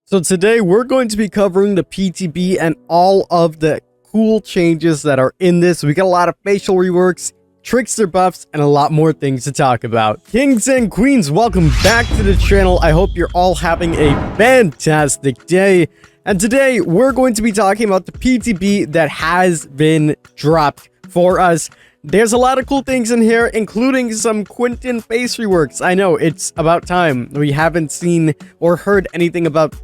So today we're going to be covering the PTB and all of the cool changes that are in this. We got a lot of facial reworks, Trickster buffs, and a lot more things to talk about. Kings and queens, welcome back to the channel. I hope you're all having a fantastic day. And today we're going to be talking about the PTB that has been dropped for us. There's a lot of cool things in here, including some Quentin face reworks. I know, it's about time. We haven't seen or heard anything about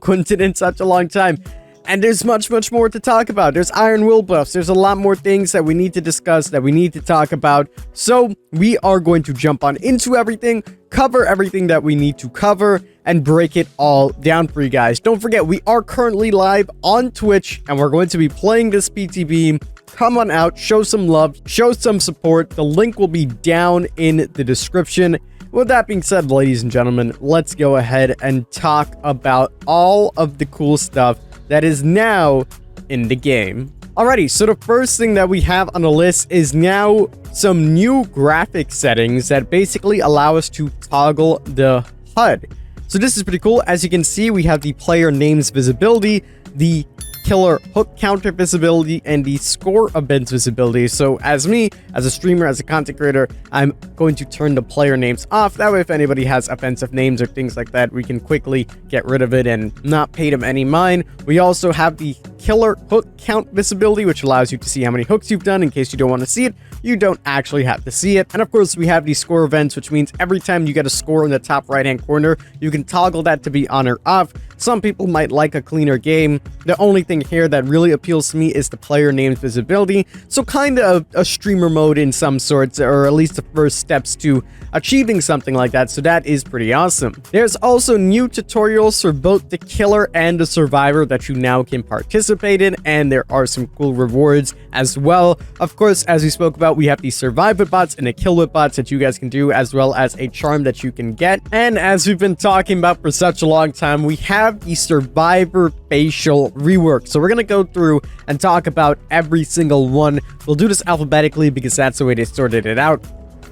Quentin in such a long time. And there's much more to talk about. There's Iron Will buffs. There's a lot more things that we need to discuss, that we need to talk about. So we are going to jump on into everything, cover everything that we need to cover, and break it all down for you guys. Don't forget, we are currently live on Twitch, and we're going to be playing this PTB. Come on out, show some love, show some support. The link will be down in the description. With that being said, ladies and gentlemen, let's go ahead and talk about all of the cool stuff that is now in the game. Alrighty, so the first thing that we have on the list is now some new graphic settings that basically allow us to toggle the HUD. So this is pretty cool. As you can see, we have the player names visibility, the killer hook counter visibility, and the score events visibility. So as me, as a streamer, as a content creator, I'm going to turn the player names off. That way, if anybody has offensive names or things like that, we can quickly get rid of it and not pay them any mind. We also have the killer hook count visibility, which allows you to see how many hooks you've done. In case you don't want to see it, you don't actually have to see it. And of course, we have the score events, which means every time you get a score in the top right hand corner, you can toggle that to be on or off. Some people might like a cleaner game. The only thing here that really appeals to me is the player names visibility. So kind of a streamer mode in some sorts, or at least the first steps to achieving something like that. So that is pretty awesome. There's also new tutorials for both the killer and the survivor that you now can participate in, and there are some cool rewards as well. Of course, as we spoke about, we have the survive with bots and the kill with bots that you guys can do, as well as a charm that you can get. And as we've been talking about for such a long time, we have the survivor facial rework. So we're going to go through and talk about every single one. We'll do this alphabetically because that's the way they sorted it out.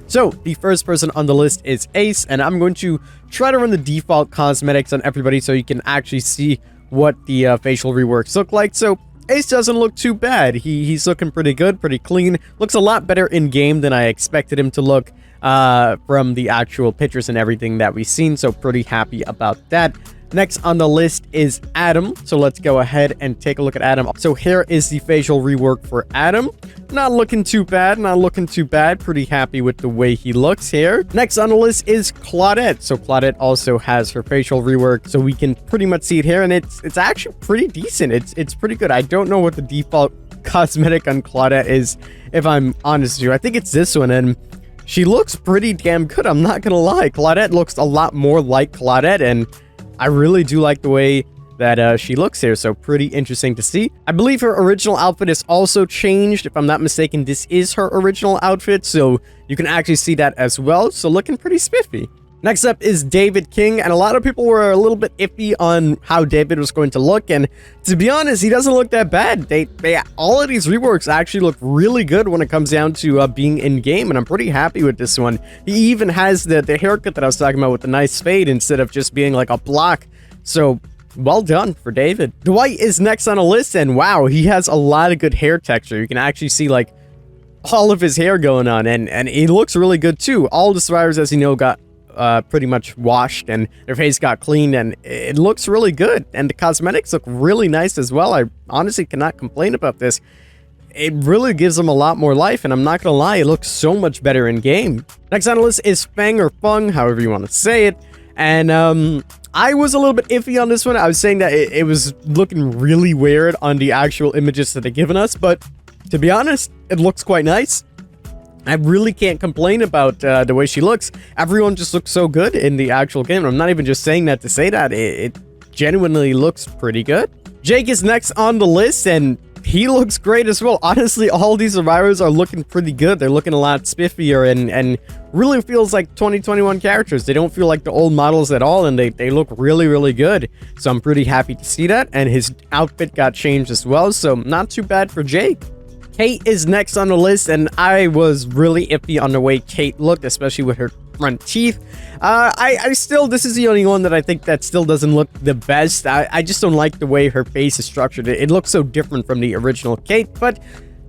So the first person on the list is Ace, and I'm going to try to run the default cosmetics on everybody so you can actually see what the facial reworks look like. So Ace doesn't look too bad. He's looking pretty good, pretty clean. Looks a lot better in game than I expected him to look from the actual pictures and everything that we've seen. So pretty happy about that. Next on the list is Adam. So let's go ahead and take a look at Adam. So here is the facial rework for Adam. Not looking too bad, not looking too bad. Pretty happy with the way he looks here. Next on the list is Claudette. So Claudette also has her facial rework, so we can pretty much see it here, and it's actually pretty decent. It's pretty good. I don't know what the default cosmetic on Claudette is, if I'm honest with you. I think it's this one, and she looks pretty damn good. I'm not gonna lie. Claudette looks a lot more like Claudette, and I really do like the way that she looks here, so pretty interesting to see. I believe her original outfit is also changed. If I'm not mistaken, this is her original outfit, so you can actually see that as well. So looking pretty spiffy. Next up is David King, and a lot of people were a little bit iffy on how David was going to look, and to be honest, he doesn't look that bad. All of these reworks actually look really good when it comes down to being in game, and I'm pretty happy with this one. He even has the haircut that I was talking about with the nice fade instead of just being like a block. So well done for David. Dwight is next on the list, and wow, he has a lot of good hair texture. You can actually see like all of his hair going on, and he looks really good too. All the survivors, as you know, got pretty much washed, and their face got cleaned, and it looks really good, and the cosmetics look really nice as well. I honestly cannot complain about this. It really gives them a lot more life, and I'm not gonna lie, it looks so much better in game. Next on the list is Feng, or Feng, however you want to say it, and I was a little bit iffy on this one. I was saying that it was looking really weird on the actual images that they've given us, but to be honest, it looks quite nice. I really can't complain about the way she looks. Everyone just looks so good in the actual game. I'm not even just saying that to say that. It genuinely looks pretty good. Jake is next on the list, and he looks great as well. Honestly, all these survivors are looking pretty good. They're looking a lot spiffier, and really feels like 2021 characters. They don't feel like the old models at all, and they look really good. So I'm pretty happy to see that, and his outfit got changed as well, so not too bad for Jake. Kate is next on the list, and I was really iffy on the way Kate looked, especially with her front teeth. I still, this is the only one that I think that still doesn't look the best. I just don't like the way her face is structured. It looks so different from the original Kate, but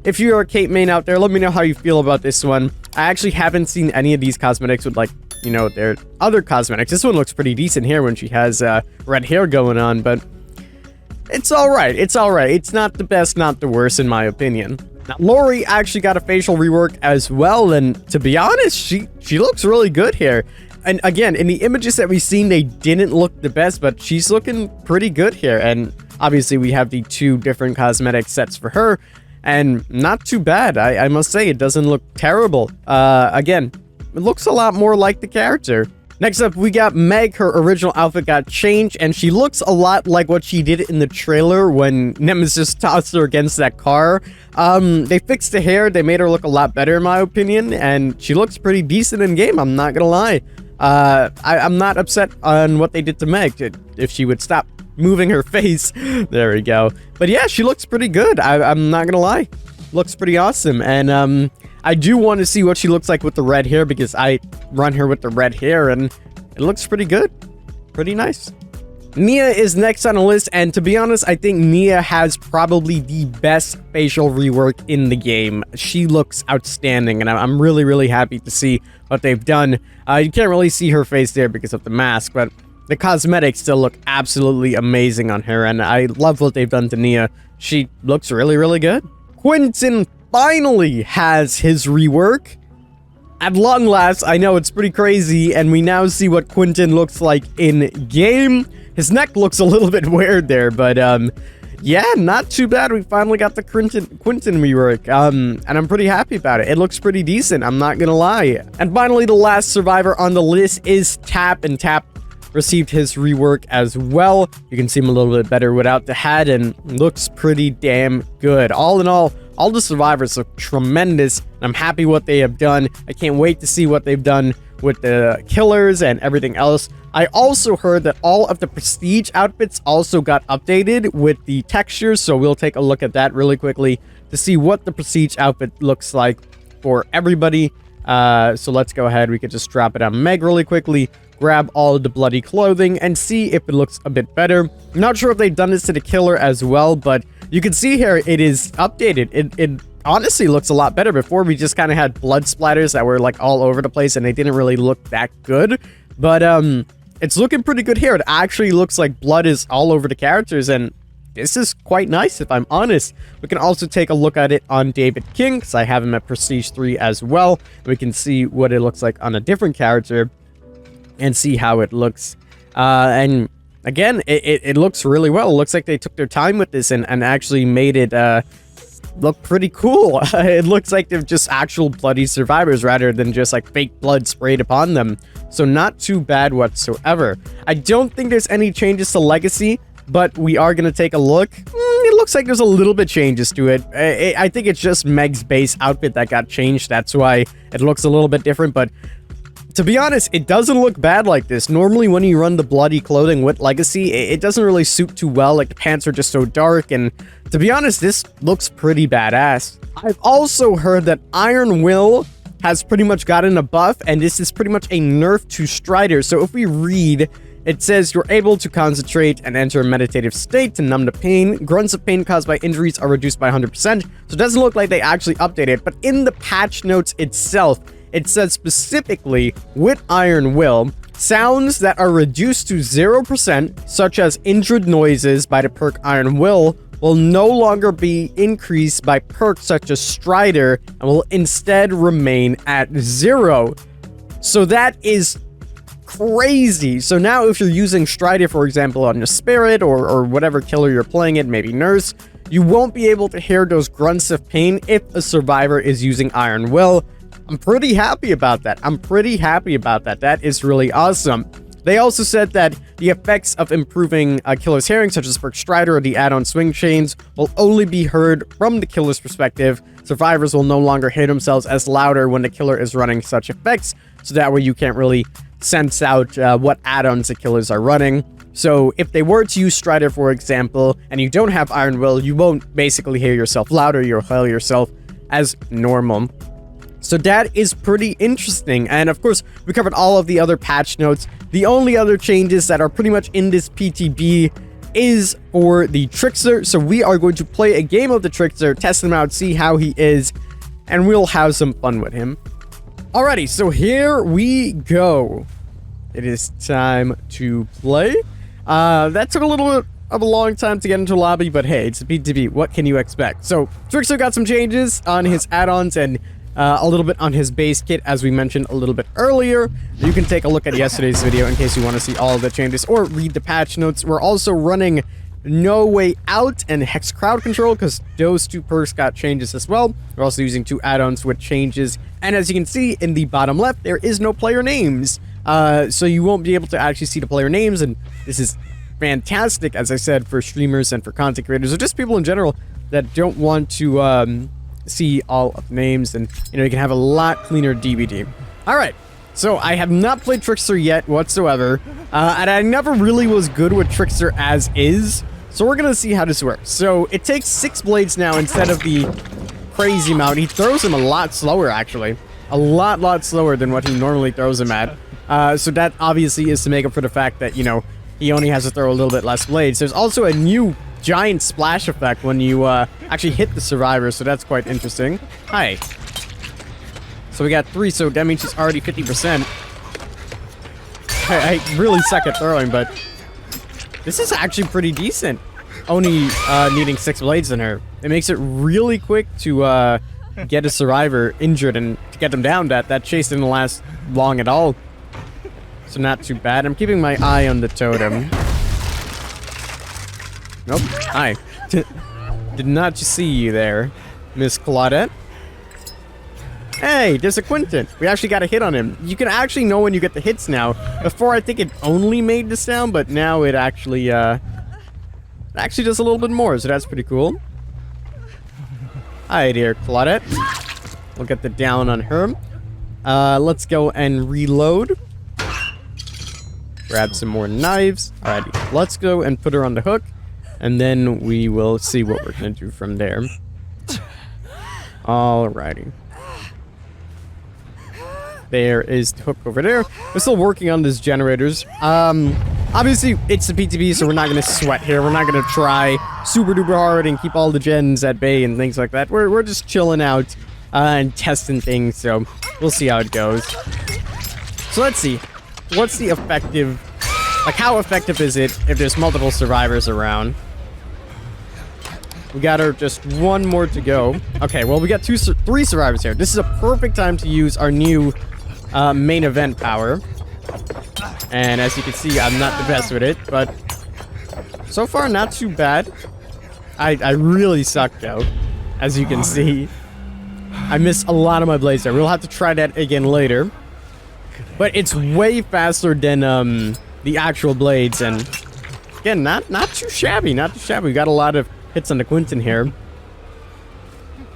if you're a Kate main out there, let me know how you feel about this one. I actually haven't seen any of these cosmetics with, like, you know, their other cosmetics. This one looks pretty decent here when she has red hair going on, but it's alright. It's alright. It's not the best, not the worst, in my opinion. Now, Laurie actually got a facial rework as well, and to be honest, she looks really good here. And again, in the images that we've seen, they didn't look the best, but she's looking pretty good here. And obviously, we have the 2 different cosmetic sets for her, and not too bad. I must say, it doesn't look terrible. Again, it looks a lot more like the character. Next up, we got Meg. Her original outfit got changed, and she looks a lot like what she did in the trailer when Nemesis tossed her against that car. They fixed the hair. They made her look a lot better, in my opinion, and she looks pretty decent in game. I'm not gonna lie. I'm not upset on what they did to Meg. If she would stop moving her face. There we go. But yeah, she looks pretty good. I'm not gonna lie. Looks pretty awesome. And I do want to see what she looks like with the red hair, because I run her with the red hair and it looks pretty good. Pretty nice. Nea is next on the list, and to be honest, I think Nea has probably the best facial rework in the game. She looks outstanding, and I'm really, really happy to see what they've done. You can't really see her face there because of the mask, but the cosmetics still look absolutely amazing on her, and I love what they've done to Nea. She looks really, really good. Quentin finally has his rework. At long last, I know it's pretty crazy, and we now see what Quentin looks like in game. His neck looks a little bit weird there, but yeah, not too bad. We finally got the Quentin rework, and I'm pretty happy about it. It looks pretty decent, I'm not gonna lie. And finally, the last survivor on the list is Tapp, and Tapp received his rework as well. You can see him a little bit better without the hat, and looks pretty damn good. All in all the survivors look tremendous, and I'm happy what they have done. I can't wait to see what they've done with the killers and everything else. I also heard that all of the prestige outfits also got updated with the textures, so we'll take a look at that really quickly to see what the prestige outfit looks like for everybody. So let's go ahead. We could just drop it on Meg really quickly, grab all of the bloody clothing, and see if it looks a bit better. I'm not sure if they've done this to the killer as well, but you can see here it is updated. It honestly looks a lot better. Before, we just kind of had blood splatters that were like all over the place, and they didn't really look that good. But it's looking pretty good here. It actually looks like blood is all over the characters, and this is quite nice, if I'm honest. We can also take a look at it on David King, because I have him at Prestige 3 as well. We can see what it looks like on a different character and see how it looks. And again, it looks really well. It looks like they took their time with this and actually made it look pretty cool. It looks like they're just actual bloody survivors rather than just like fake blood sprayed upon them. So not too bad whatsoever. I don't think there's any changes to Legacy, but we are going to take a look. It looks like there's a little bit changes to it. I think it's just Meg's base outfit that got changed. That's why it looks a little bit different, but to be honest, it doesn't look bad like this. Normally, when you run the bloody clothing with Legacy, it doesn't really suit too well. Like, the pants are just so dark, and to be honest, this looks pretty badass. I've also heard that Iron Will has pretty much gotten a buff, and this is pretty much a nerf to Strider. So if we read, it says you're able to concentrate and enter a meditative state to numb the pain. Grunts of pain caused by injuries are reduced by 100%. So it doesn't look like they actually updated it, but in the patch notes itself, it says specifically, with Iron Will, sounds that are reduced to 0%, such as injured noises by the perk Iron Will no longer be increased by perks such as Strider, and will instead remain at 0. So that is crazy. So now if you're using Strider, for example, on your Spirit or whatever killer you're playing it, maybe Nurse, you won't be able to hear those grunts of pain if a survivor is using Iron Will. I'm pretty happy about that. That is really awesome. They also said that the effects of improving killer's hearing, such as perk Strider or the add-on swing chains, will only be heard from the killer's perspective. Survivors will no longer hear themselves as louder when the killer is running such effects, so that way you can't really sense out what add-ons the killers are running. So if they were to use Strider, for example, and you don't have Iron Will, you won't basically hear yourself louder. You'll hear yourself as normal. So that is pretty interesting. And of course, we covered all of the other patch notes. The only other changes that are pretty much in this PTB is for the Trickster. So we are going to play a game of the Trickster, test him out, see how he is, and we'll have some fun with him. Alrighty, so here we go. It is time to play. That took a little bit of a long time to get into lobby, but hey, it's a PTB. What can you expect? So Trickster got some changes on his add-ons and a little bit on his base kit, as we mentioned a little bit earlier. You can take a look at yesterday's video in case you want to see all of the changes or read the patch notes. We're also running No Way Out and Hex Crowd Control because those two perks got changes as well. We're also using two add-ons with changes. And as you can see in the bottom left, there is no player names. So you won't be able to actually see the player names, and this is fantastic, as I said, for streamers and for content creators or just people in general that don't want to see all of the names, and you can have a lot cleaner DBD. Alright, so I have not played Trickster yet whatsoever, and I never really was good with Trickster as is, so we're gonna see how this works. So it takes 6 blades now instead of the crazy amount. He throws him a lot slower, actually. A lot slower than what he normally throws him at. So that obviously is to make up for the fact that, he only has to throw a little bit less blades. There's also a new giant splash effect when you actually hit the survivor, so that's quite interesting. Hi. So we got 3, so that means she's already 50%. I really suck at throwing, but this is actually pretty decent. Only needing 6 blades in her. It makes it really quick to get a survivor injured and to get them down. That chase didn't last long at all. So not too bad. I'm keeping my eye on the totem. Nope. Hi. Did not see you there, Miss Claudette. Hey, there's a Quentin. We actually got a hit on him. You can actually know when you get the hits now. Before, I think it only made the sound, but now it actually does a little bit more, so that's pretty cool. Hi there, Claudette. We'll get the down on her. Let's go and reload. Grab some more knives. Alrighty, let's go and put her on the hook, and then we will see what we're gonna do from there. Alrighty. There is the hook over there. We're still working on these generators. Obviously, it's the PTB, so we're not gonna sweat here. We're not gonna try super duper hard and keep all the gens at bay and things like that. We're just chilling out and testing things, so we'll see how it goes. So let's see. What's the effective... how effective is it if there's multiple survivors around? We got her just 1 more to go. Okay, well, we got 3 survivors here. This is a perfect time to use our new main event power. And as you can see, I'm not the best with it, but so far, not too bad. I really suck, though, as you can see. I missed a lot of my blades there. We'll have to try that again later. But it's way faster than the actual blades, and again, not too shabby, not too shabby. We got a lot of hits on the Quentin here.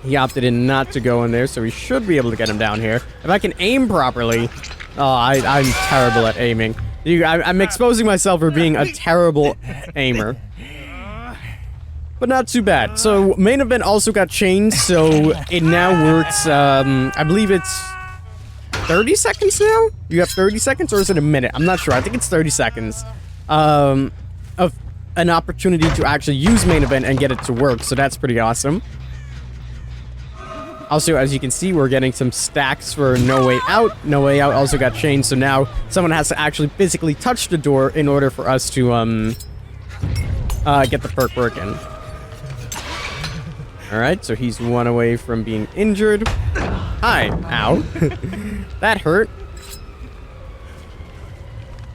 He opted in not to go in there, so we should be able to get him down here. If I can aim properly... Oh, I'm terrible at aiming. I'm exposing myself for being a terrible aimer. But not too bad. So, main event also got changed, so it now works, I believe it's 30 seconds now? You have 30 seconds, or is it a minute? I'm not sure. I think it's 30 seconds of an opportunity to actually use main event and get it to work, so that's pretty awesome. Also, as you can see, we're getting some stacks for No Way Out. No Way Out also got changed, so now someone has to actually physically touch the door in order for us to get the perk working. Alright, so he's 1 away from being injured. Hi. Ow. That hurt.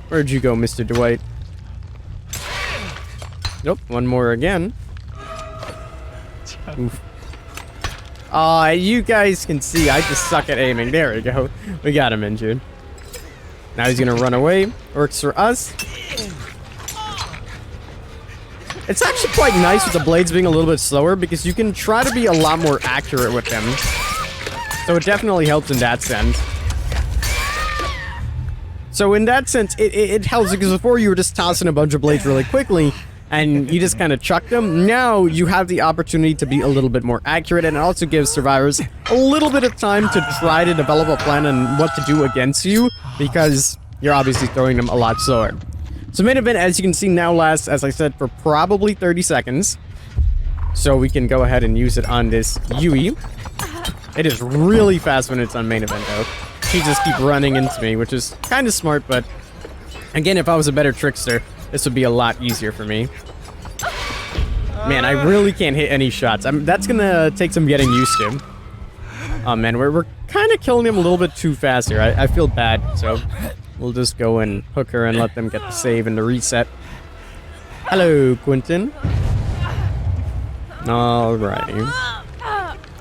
Where'd you go, Mr. Dwight? Nope, 1 more again. Oof. Aw, you guys can see I just suck at aiming. There we go. We got him injured. Now he's gonna run away. Works for us. It's actually quite nice with the blades being a little bit slower because you can try to be a lot more accurate with them. So it definitely helps in that sense. So in that sense, it helps because before you were just tossing a bunch of blades really quickly, and you just kind of chuck them. Now you have the opportunity to be a little bit more accurate, and it also gives survivors a little bit of time to try to develop a plan on what to do against you, because you're obviously throwing them a lot slower. So main event, as you can see now, lasts, as I said, for probably 30 seconds. So we can go ahead and use it on this Yui. It is really fast when it's on main event, though. She just keeps running into me, which is kind of smart, but again, if I was a better Trickster, this would be a lot easier for me. Man, I really can't hit any shots. That's gonna take some getting used to. Oh man, we're kind of killing him a little bit too fast here. I feel bad, so we'll just go and hook her and let them get the save and the reset. Hello, Quentin. Alrighty.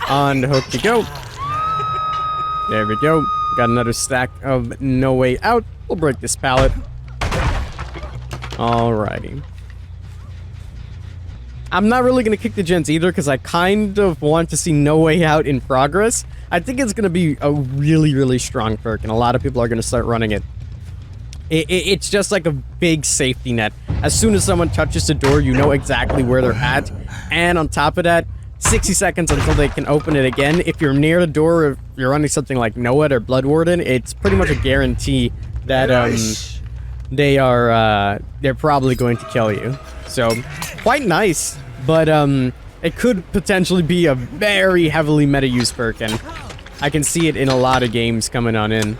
On the hook you go. There we go. Got another stack of No Way Out. We'll break this pallet. Alrighty. I'm not really going to kick the gents either, because I kind of want to see No Way Out in progress. I think it's going to be a really, really strong perk, and a lot of people are going to start running it. It's just like a big safety net. As soon as someone touches the door, you know exactly where they're at. And on top of that, 60 seconds until they can open it again. If you're near the door, or if you're running something like Noah or Blood Warden, it's pretty much a guarantee that they're probably going to kill you. So quite nice, but it could potentially be a very heavily meta-use perk, and I can see it in a lot of games coming on in.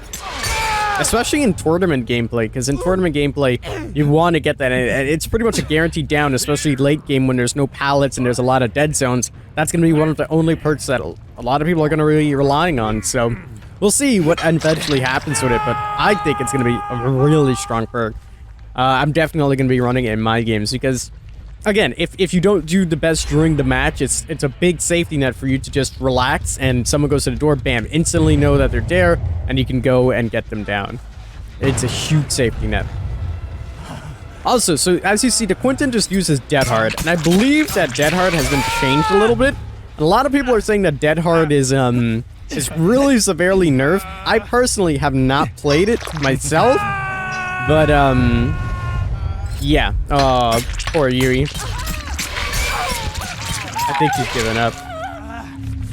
Especially in tournament gameplay, because in tournament gameplay, you want to get that, and it's pretty much a guaranteed down, especially late game when there's no pallets and there's a lot of dead zones. That's going to be one of the only perks that a lot of people are going to really be relying on, so we'll see what eventually happens with it, but I think it's going to be a really strong perk. I'm definitely going to be running it in my games, because again, if you don't do the best during the match, it's a big safety net for you to just relax, and someone goes to the door, bam, instantly know that they're there, and you can go and get them down. It's a huge safety net. Also, so as you see, the Quentin just uses Dead Hard, and I believe that Dead Hard has been changed a little bit. And a lot of people are saying that Dead Hard is really severely nerfed. I personally have not played it myself, but yeah. Oh, poor Yui. I think she's given up.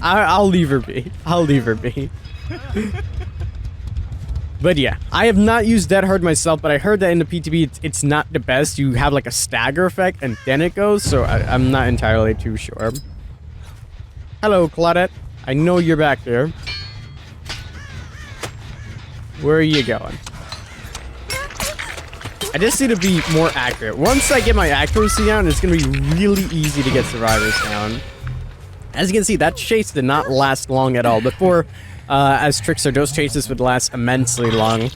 I'll leave her be. I'll leave her be. But yeah, I have not used Dead Hard myself, but I heard that in the PTB it's not the best. You have like a stagger effect and then it goes, so I'm not entirely too sure. Hello, Claudette. I know you're back there. Where are you going? I just need to be more accurate. Once I get my accuracy down, it's going to be really easy to get survivors down. As you can see, that chase did not last long at all. Before, as Trickster, those chases would last immensely long.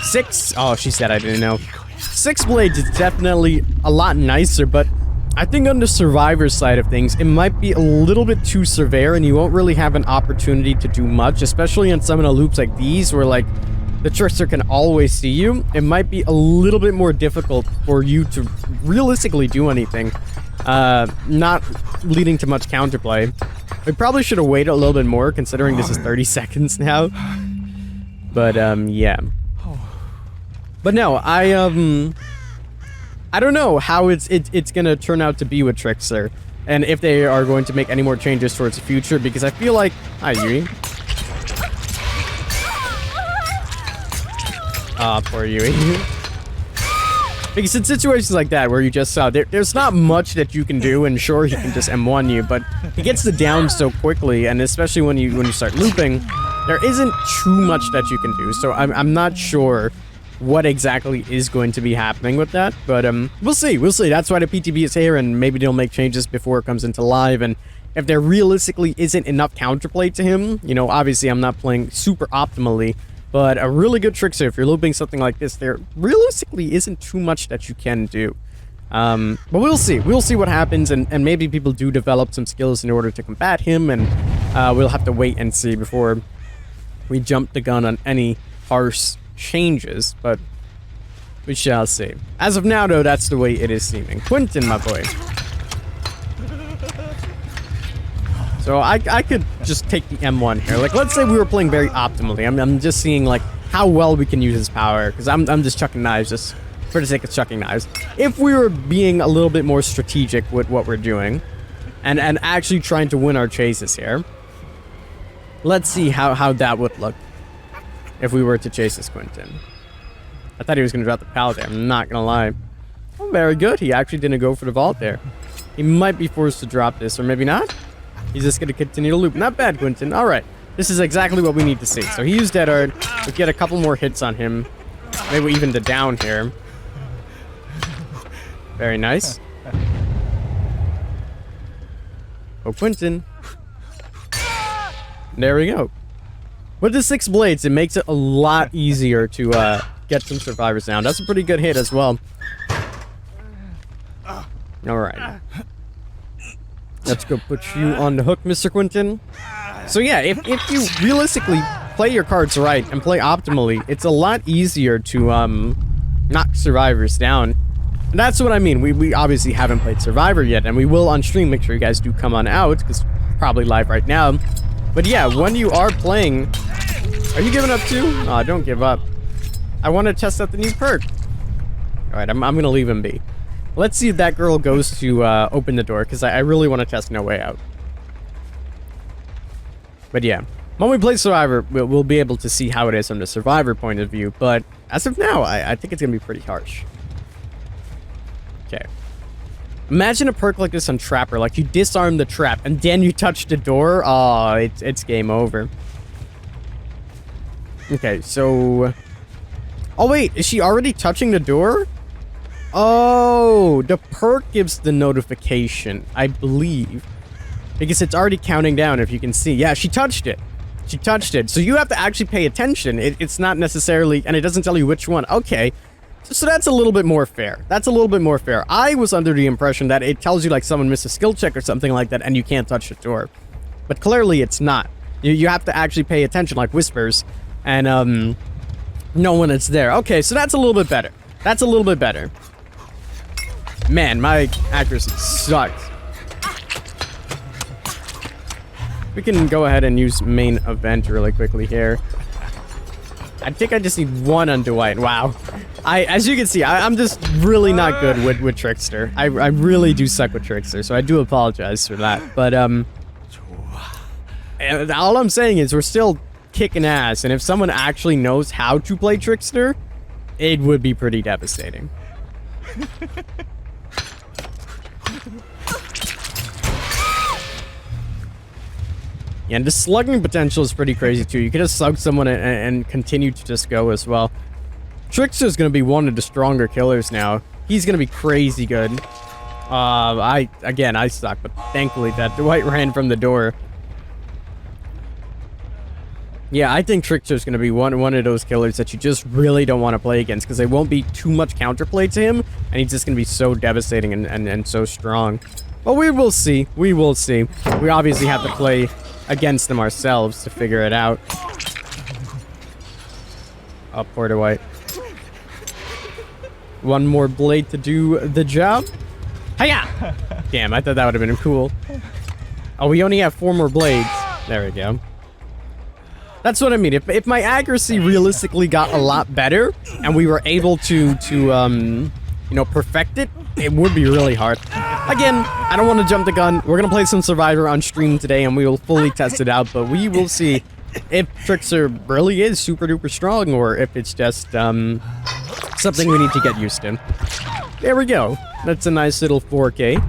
6... Oh, she said I didn't know. 6 blades is definitely a lot nicer, but I think on the survivor side of things, it might be a little bit too severe, and you won't really have an opportunity to do much, especially in some of the loops like these, where, like, the Trickster can always see you. It might be a little bit more difficult for you to realistically do anything, not leading to much counterplay. We probably should have waited a little bit more, considering this is 30 seconds now. But, yeah. But no, I don't know how it's gonna turn out to be with Trickster, and if they are going to make any more changes towards the future, because I feel like... Hi, Yui. Ah, poor Yui. Because in situations like that, where you just saw, there's not much that you can do, and sure, he can just M1 you, but he gets the down so quickly, and especially when you start looping, there isn't too much that you can do, so I'm not sure what exactly is going to be happening with that, but we'll see. That's why the PTB is here, and maybe they'll make changes before it comes into live, and if there realistically isn't enough counterplay to him, you know, obviously I'm not playing super optimally, but a really good Trickster, if you're looping something like this, there realistically isn't too much that you can do. But we'll see what happens, and maybe people do develop some skills in order to combat him, and we'll have to wait and see before we jump the gun on any harsh changes, but we shall see. As of now, though, that's the way it is seeming. Quentin, my boy. So I could just take the M1 here. Like, let's say we were playing very optimally. I'm just seeing, like, how well we can use his power, because I'm just chucking knives just for the sake of chucking knives. If we were being a little bit more strategic with what we're doing and actually trying to win our chases here, let's see how that would look if we were to chase this Quentin. I thought he was going to drop the pallet there. I'm not going to lie. Oh, very good. He actually didn't go for the vault there. He might be forced to drop this, or maybe not. He's just going to continue to loop. Not bad, Quentin. All right. This is exactly what we need to see. So he used Dead Hard. We get a couple more hits on him. Maybe even the down here. Very nice. Oh, Quentin. There we go. With the 6 blades, it makes it a lot easier to get some survivors down. That's a pretty good hit as well. Alright. Let's go put you on the hook, Mr. Quentin. So yeah, if you realistically play your cards right and play optimally, it's a lot easier to knock survivors down. And that's what I mean. We obviously haven't played Survivor yet, and we will on stream. Make sure you guys do come on out, because probably live right now. But yeah, when you are playing... Are you giving up too? Oh, don't give up. I want to test out the new perk. Alright, I'm going to leave him be. Let's see if that girl goes to open the door, because I really want to test No Way Out. But yeah, when we play Survivor, we'll be able to see how it is from the Survivor point of view. But as of now, I think it's going to be pretty harsh. Okay. Imagine a perk like this on Trapper. Like, you disarm the trap, and then you touch the door. Oh, it's game over. Okay, so... Oh, wait. Is she already touching the door? Oh, the perk gives the notification, I believe. Because it's already counting down, if you can see. Yeah, she touched it. She touched it. So you have to actually pay attention. It's not necessarily... And it doesn't tell you which one. Okay. So that's a little bit more fair. That's a little bit more fair. I was under the impression that it tells you like someone missed a skill check or something like that and you can't touch the door. But clearly it's not. You have to actually pay attention, like whispers, and know when it's there. Okay, so that's a little bit better. That's a little bit better. Man, my accuracy sucks. We can go ahead and use main event really quickly here. I think I just need one on Dwight. Wow. As you can see, I'm just really not good with Trickster. I really do suck with Trickster, so I do apologize for that. But, all I'm saying is we're still kicking ass, and if someone actually knows how to play Trickster, it would be pretty devastating. Yeah, and the slugging potential is pretty crazy too. You can just slug someone and continue to just go as well. Trickster's gonna be one of the stronger killers now. He's gonna be crazy good. I suck, but thankfully that Dwight ran from the door. Yeah, I think Trickster's gonna be one of those killers that you just really don't want to play against, because they won't be too much counterplay to him, and he's just gonna be so devastating and so strong. But we will see. We will see. We obviously have to play against them ourselves to figure it out. Oh, poor Dwight. One more blade to do the job. Hiya! Damn, I thought that would have been cool. Oh, we only have 4 more blades. There we go. That's what I mean. If my accuracy realistically got a lot better, and we were able to you know, perfect it, it would be really hard. Again, I don't want to jump the gun. We're going to play some Survivor on stream today, and we will fully test it out, but we will see if Trickster really is super duper strong, or if it's just something we need to get used to. There we go. That's a nice little 4K.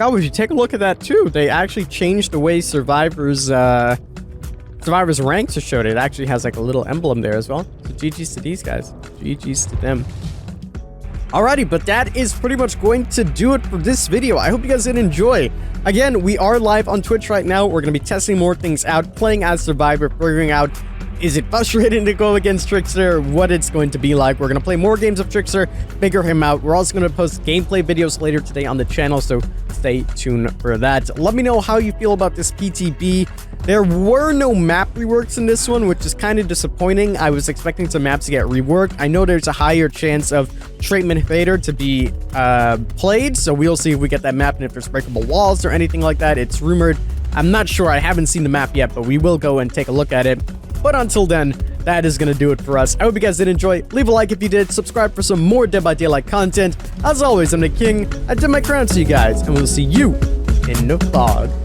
Oh, if you take a look at that too, they actually changed the way Survivor's ranks are showed. It actually has like a little emblem there as well. So GG's to these guys. GG's to them. Alrighty, but that is pretty much going to do it for this video. I hope you guys did enjoy. Again, we are live on Twitch right now. We're going to be testing more things out, playing as Survivor, figuring out, is it frustrating to go against Trickster, what it's going to be like. We're going to play more games of Trickster, figure him out. We're also going to post gameplay videos later today on the channel, so stay tuned for that. Let me know how you feel about this PTB. There were no map reworks in this one, which is kind of disappointing. I was expecting some maps to get reworked. I know there's a higher chance of Treatment Fader to be played, so we'll see if we get that map and if there's breakable walls or anything like that. It's rumored. I'm not sure. I haven't seen the map yet, but we will go and take a look at it. But until then, that is going to do it for us. I hope you guys did enjoy. Leave a like if you did. Subscribe for some more Dead by Daylight content. As always, I'm the King. I did my crown to you guys, and we'll see you in the vlog.